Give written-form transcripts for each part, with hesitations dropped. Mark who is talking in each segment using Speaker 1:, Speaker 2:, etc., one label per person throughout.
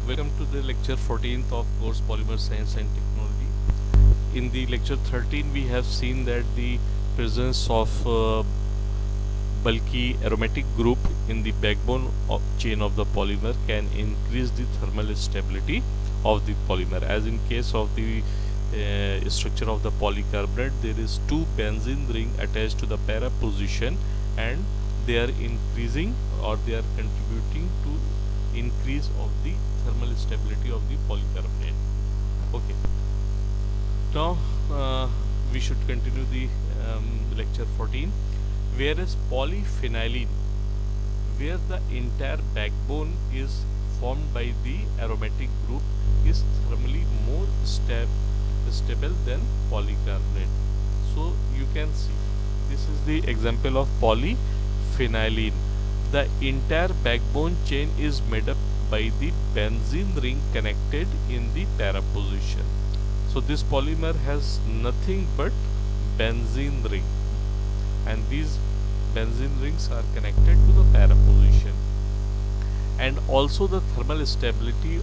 Speaker 1: Welcome to the lecture 14th of course Polymer Science and Technology. In the lecture 13 we have seen that the presence of bulky aromatic group in the backbone chain of the polymer can increase the thermal stability of the polymer. As in case of the structure of the polycarbonate, there is two benzene ring attached to the para position and they are increasing or they are contributing to increase of the thermal stability of the polycarbonate. Okay, now we should continue the lecture 14. Whereas polyphenylene, where the entire backbone is formed by the aromatic group, is thermally more stable than polycarbonate. So you can see this is the example of polyphenylene. The entire backbone chain is made up by the benzene ring connected in the para position. So this polymer has nothing but benzene ring, and these benzene rings are connected to the para position. And also the thermal stability,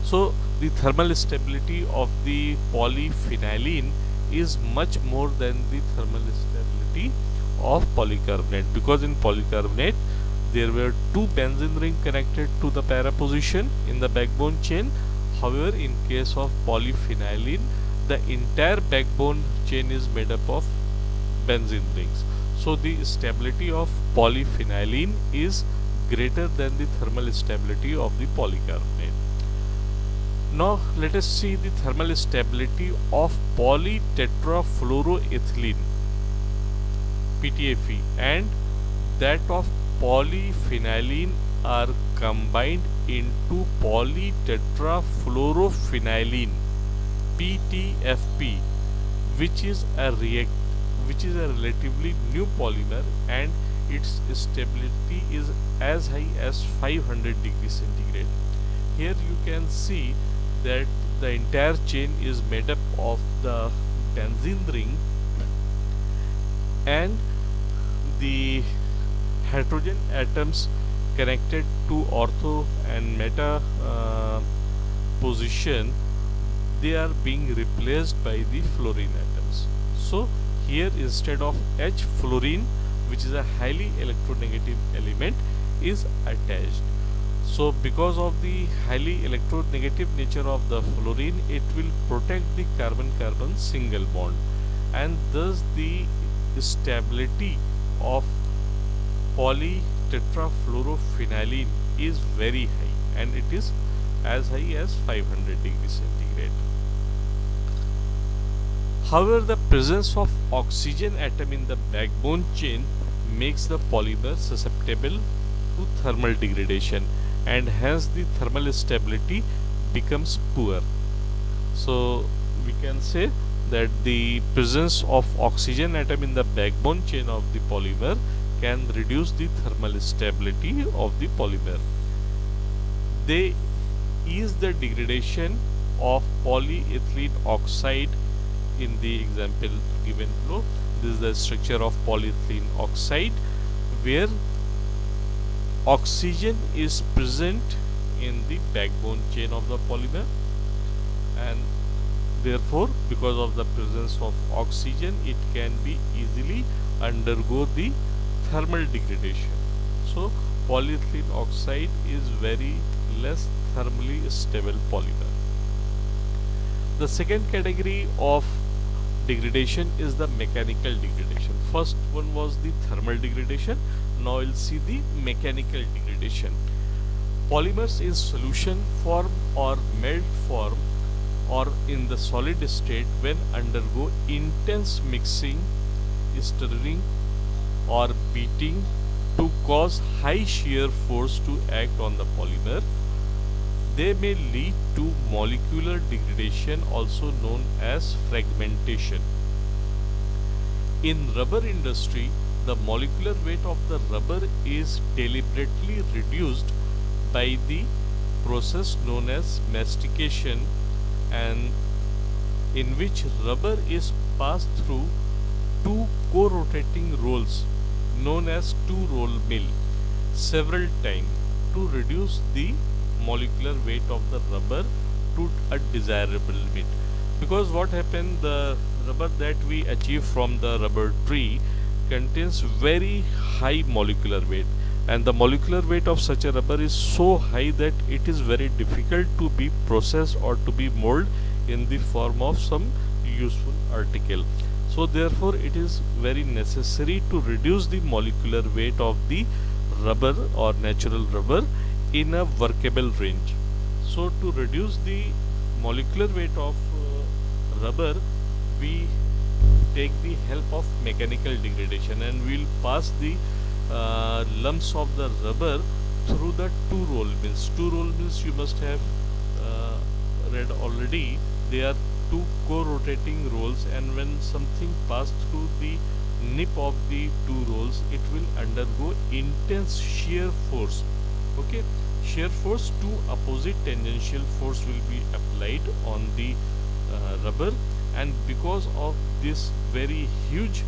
Speaker 1: so the thermal stability of the polyphenylene is much more than the thermal stability of polycarbonate, because in polycarbonate there were two benzene ring connected to the para position in the backbone chain. However, in case of polyphenylene, the entire backbone chain is made up of benzene rings. So the stability of polyphenylene is greater than the thermal stability of the polycarbonate. Now let us see the thermal stability of polytetrafluoroethylene PTFE and that of polyphenylene are combined into polytetrafluorophenylene PTFP, which is a relatively new polymer, and its stability is as high as 500 degrees centigrade. Here you can see that the entire chain is made up of the benzene ring, and the hydrogen atoms connected to ortho and meta position, they are being replaced by the fluorine atoms. So here instead of H, fluorine, which is a highly electronegative element, is attached. So because of the highly electronegative nature of the fluorine, it will protect the carbon-carbon single bond, and thus the stability of polytetrafluorophenylene is very high, and it is as high as 500 degrees centigrade. However, the presence of oxygen atom in the backbone chain makes the polymer susceptible to thermal degradation, and hence the thermal stability becomes poor. So we can say that the presence of oxygen atom in the backbone chain of the polymer can reduce the thermal stability of the polymer. They ease the degradation of polyethylene oxide in the example given below. This is the structure of polyethylene oxide, where oxygen is present in the backbone chain of the polymer, and therefore because of the presence of oxygen it can be easily undergo the thermal degradation. So polyethylene oxide is very less thermally stable polymer. The second category of degradation is the mechanical degradation. First one was the thermal degradation. Now we'll see the mechanical degradation. Polymers in solution form or melt form or in the solid state, when undergo intense mixing, stirring or beating to cause high shear force to act on the polymer, they may lead to molecular degradation, also known as fragmentation. In rubber industry, the molecular weight of the rubber is deliberately reduced by the process known as mastication, and in which rubber is passed through two co-rotating rolls known as two-roll mill several times to reduce the molecular weight of the rubber to a desirable limit. Because what happened, the rubber that we achieve from the rubber tree contains very high molecular weight, and the molecular weight of such a rubber is so high that it is very difficult to be processed or to be molded in the form of some useful article. So therefore it is very necessary to reduce the molecular weight of the rubber or natural rubber in a workable range. So to reduce the molecular weight of rubber, we take the help of mechanical degradation, and we will pass the lumps of the rubber through the two roll mills. Two roll mills you must have read already. They are two co-rotating rolls, and when something passed through the nip of the two rolls, it will undergo intense shear force. Okay, shear force, two opposite tangential force will be applied on the rubber, and because of this very huge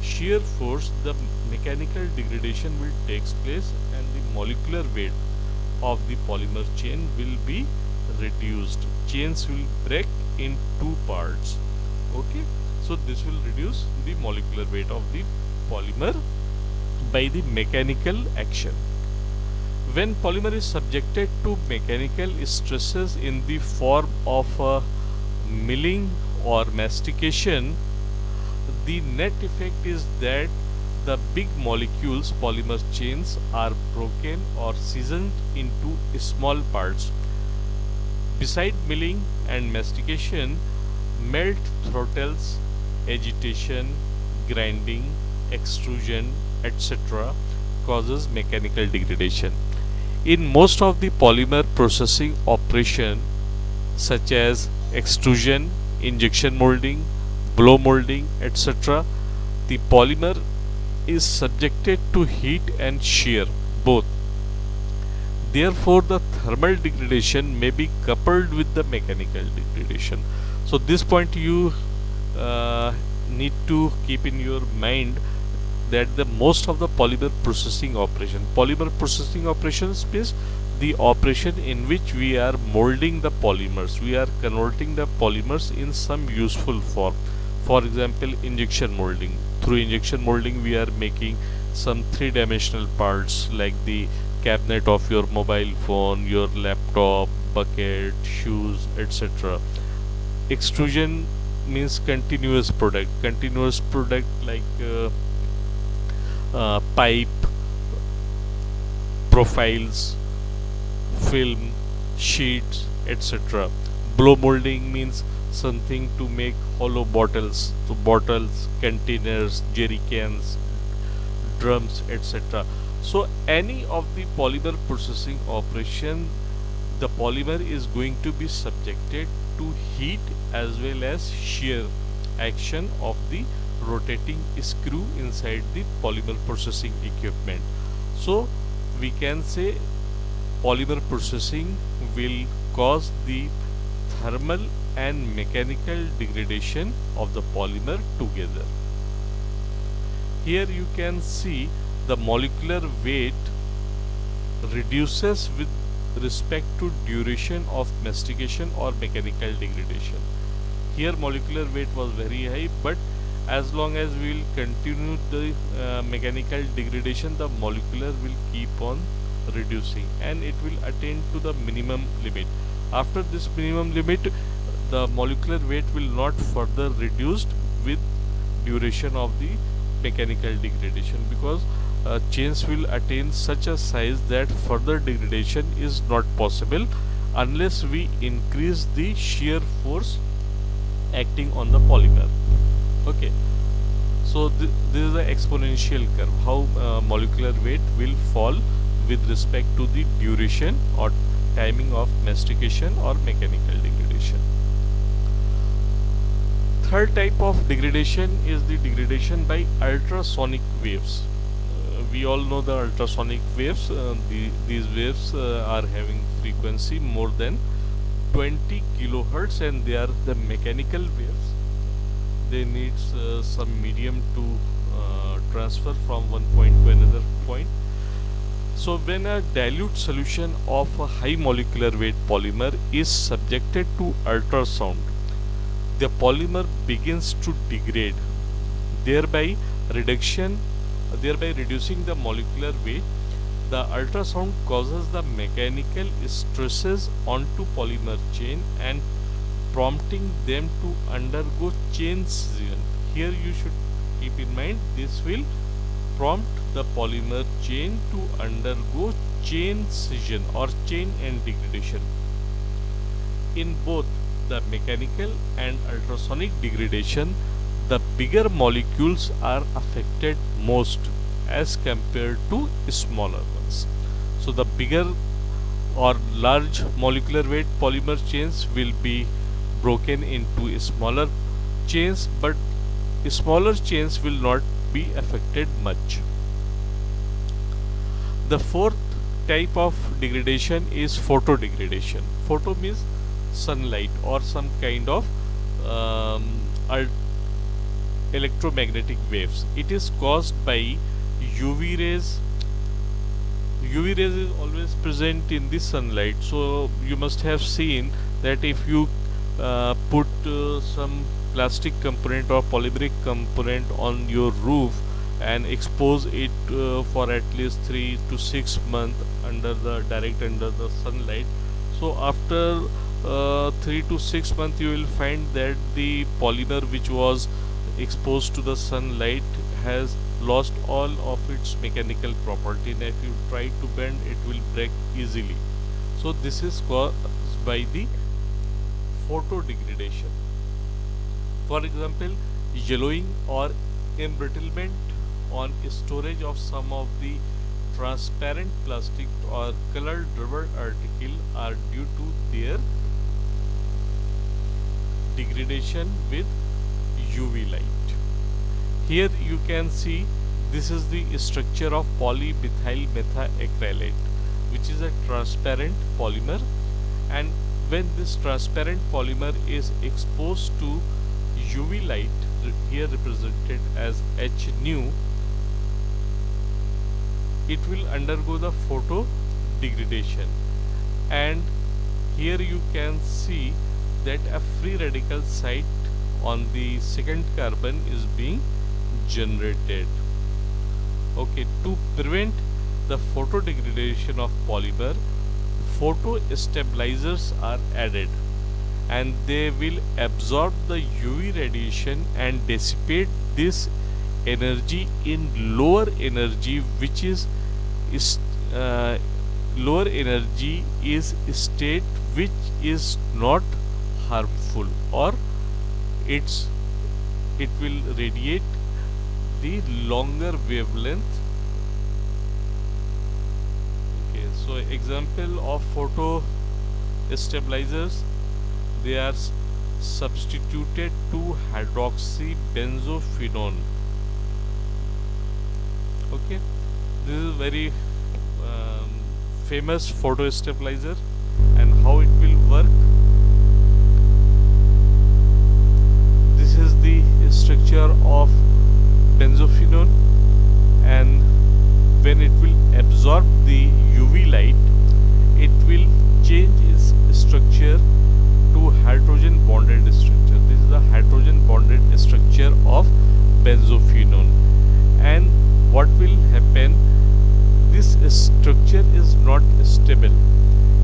Speaker 1: shear force, the mechanical degradation will take place and the molecular weight of the polymer chain will be reduced. Chains will break in two parts. Okay, so this will reduce the molecular weight of the polymer by the mechanical action. When polymer is subjected to mechanical stresses in the form of milling or mastication, the net effect is that the big molecules polymer chains are broken or scissored into small parts. Beside milling and mastication, melt throttles, agitation, grinding, extrusion, etc. causes mechanical degradation. In most of the polymer processing operation such as extrusion, injection molding, blow molding, etc., the polymer is subjected to heat and shear both. Therefore, the thermal degradation may be coupled with the mechanical degradation. So this point you need to keep in your mind, that the most of the polymer processing operations means the operation in which we are molding the polymers, we are converting the polymers in some useful form. For example, injection molding. Through injection molding we are making some three-dimensional parts like the cabinet of your mobile phone, your laptop, bucket, shoes, etc. Extrusion means continuous product like pipe, profiles, film, sheets, etc. Blow molding means something to make hollow bottles, so bottles, containers, jerry cans, drums, etc. So any of the polymer processing operation, the polymer is going to be subjected to heat as well as shear action of the rotating screw inside the polymer processing equipment. So we can say polymer processing will cause the thermal and mechanical degradation of the polymer together. Here you can see the molecular weight reduces with respect to duration of mastication or mechanical degradation. Here molecular weight was very high, but as long as we will continue the mechanical degradation, the molecular will keep on reducing and it will attain to the minimum limit. After this minimum limit, the molecular weight will not further reduced with duration of the mechanical degradation, because chains will attain such a size that further degradation is not possible unless we increase the shear force acting on the polymer. Okay, so this is the exponential curve, how molecular weight will fall with respect to the duration or timing of mastication or mechanical degradation. Third type of degradation is the degradation by ultrasonic waves. We all know the ultrasonic waves. These waves are having frequency more than 20 kilohertz, and they are the mechanical waves. They need some medium to transfer from one point to another point. So when a dilute solution of a high molecular weight polymer is subjected to ultrasound, the polymer begins to degrade, thereby reduction thereby reducing the molecular weight. The ultrasound causes the mechanical stresses onto polymer chain and prompting them to undergo chain scission. Here you should keep in mind, this will prompt the polymer chain to undergo chain scission or chain end degradation. In both the mechanical and ultrasonic degradation, the bigger molecules are affected most as compared to smaller ones. So the bigger or large molecular weight polymer chains will be broken into smaller chains, but smaller chains will not be affected much. The fourth type of degradation is photo degradation. Photo means sunlight or some kind of electromagnetic waves. It is caused by UV rays. UV rays is always present in the sunlight, so you must have seen that if you put some plastic component or polymeric component on your roof and expose it for at least 3 to 6 months under the sunlight, so after 3 to 6 months you will find that the polymer which was exposed to the sunlight has lost all of its mechanical property, and if you try to bend it will break easily. So this is caused by the photo degradation. For example, yellowing or embrittlement on storage of some of the transparent plastic or colored rubber article are due to their degradation with UV light. Here you can see this is the structure of polymethyl methacrylate, which is a transparent polymer, and when this transparent polymer is exposed to UV light, here represented as H nu, it will undergo the photo degradation, and here you can see that a free radical site on the second carbon is being generated. Okay, to prevent the photo degradation of polymer, photo stabilizers are added, and they will absorb the UV radiation and dissipate this energy in lower energy, which is lower energy is state which is not harmful, or it will radiate the longer wavelength. Okay, so example of photo stabilizers, they are substituted to hydroxybenzophenone. Okay, this is very famous photo stabilizer, and how it will work. This is the structure of benzophenone, and when it will absorb the UV light, it will change its structure to hydrogen bonded structure. This is the hydrogen bonded structure of benzophenone, and what will happen, this structure is not stable,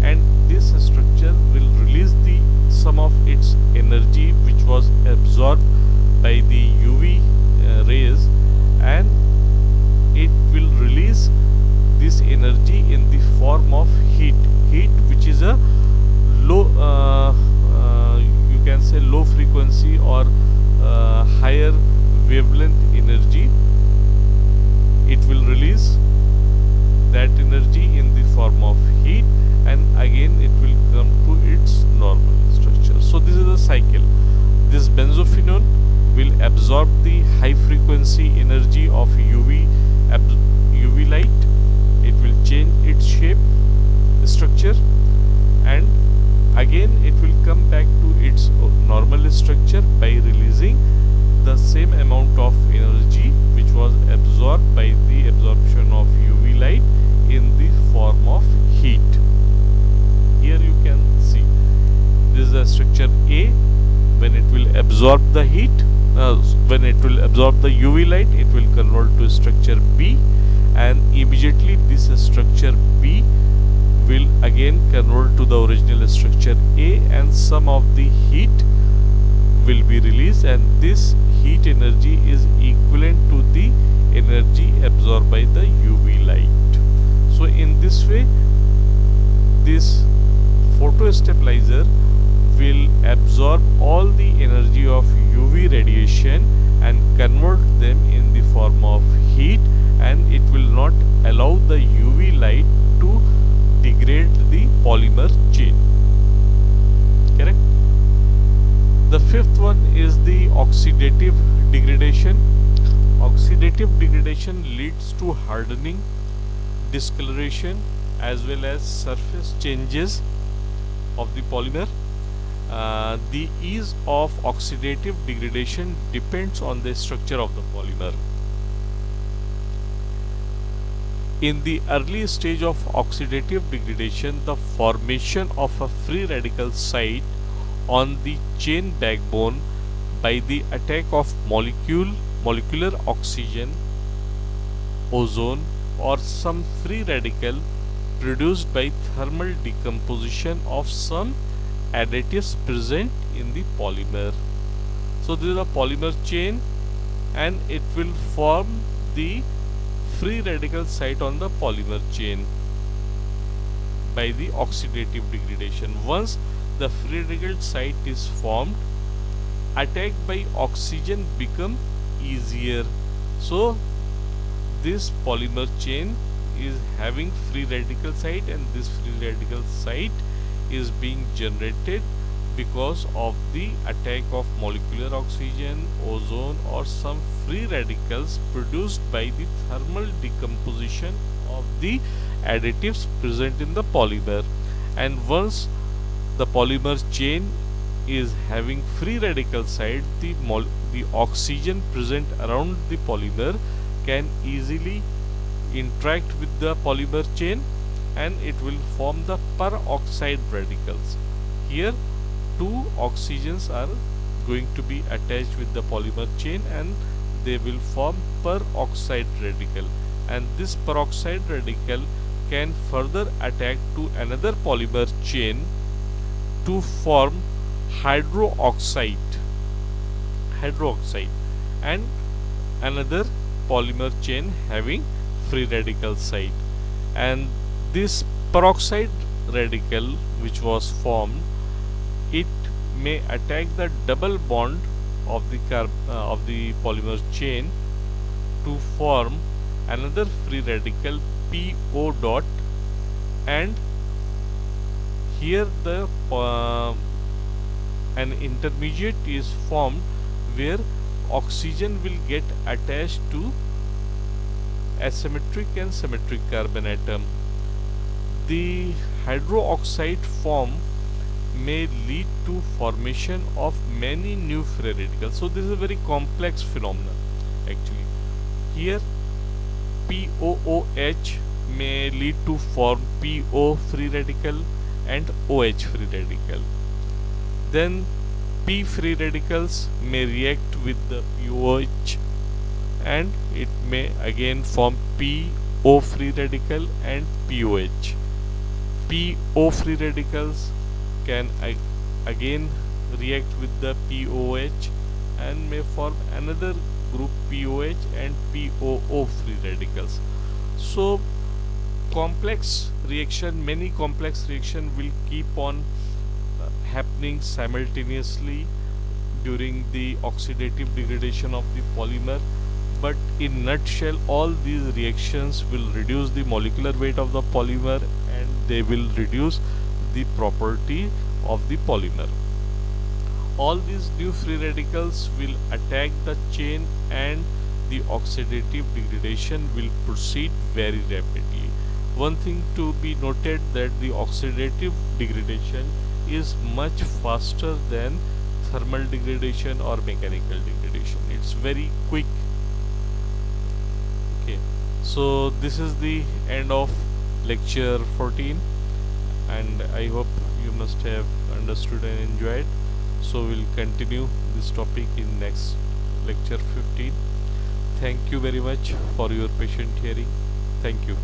Speaker 1: and this structure will release the some of its energy which was absorbed by the UV rays, and it will release this energy in the form of heat which is a low you can say low frequency or higher wavelength energy. It will release that energy in the form of heat, and again it will come to its normal structure. So this is a cycle. This benzophenone will absorb the high frequency energy of UV light. It will change its shape, structure, and again it will come back to its normal structure by releasing the same amount of energy which was absorbed by the absorption of UV light in the structure A, when it will absorb the heat, when it will absorb the UV light, it will convert to structure B, and immediately this structure B will again convert to the original structure A, and some of the heat will be released, and this heat energy is equivalent to the energy absorbed by the UV light. So in this way, this photostabilizer will absorb all the energy of UV radiation and convert them in the form of heat, and it will not allow the UV light to degrade the polymer chain. Correct? The fifth one is the oxidative degradation. Oxidative degradation leads to hardening, discoloration, as well as surface changes of the polymer. The ease of oxidative degradation depends on the structure of the polymer. In the early stage of oxidative degradation, the formation of a free radical site on the chain backbone by the attack of molecular oxygen, ozone, or some free radical produced by thermal decomposition of some additives present in the polymer. So this is a polymer chain, and it will form the free radical site on the polymer chain by the oxidative degradation. Once the free radical site is formed, attack by oxygen become easier. So this polymer chain is having free radical site, and this free radical site is being generated because of the attack of molecular oxygen, ozone, or some free radicals produced by the thermal decomposition of the additives present in the polymer. And once the polymer chain is having free radical site, the oxygen present around the polymer can easily interact with the polymer chain, and it will form the peroxide radicals. Here two oxygens are going to be attached with the polymer chain, and they will form peroxide radical, and this peroxide radical can further attack to another polymer chain to form hydroxide and another polymer chain having free radical site. And this peroxide radical which was formed, it may attack the double bond of the polymer chain to form another free radical PO dot, and here the an intermediate is formed where oxygen will get attached to asymmetric and symmetric carbon atom. The hydroxide form may lead to formation of many new free radicals. So this is a very complex phenomenon actually. Here POOH may lead to form PO free radical and OH free radical. Then P free radicals may react with the POH, and it may again form PO free radical and POH. PO free radicals can again react with the POH and may form another group POH and POO free radicals. So complex reaction, many complex reaction will keep on happening simultaneously during the oxidative degradation of the polymer. But in nutshell, all these reactions will reduce the molecular weight of the polymer, and they will reduce the property of the polymer. All these new free radicals will attack the chain, and the oxidative degradation will proceed very rapidly. One thing to be noted, that the oxidative degradation is much faster than thermal degradation or mechanical degradation. It's very quick. Okay, so this is the end of lecture 14, and I hope you must have understood and enjoyed. So we'll continue this topic in next lecture 15. Thank you very much for your patient hearing. Thank you.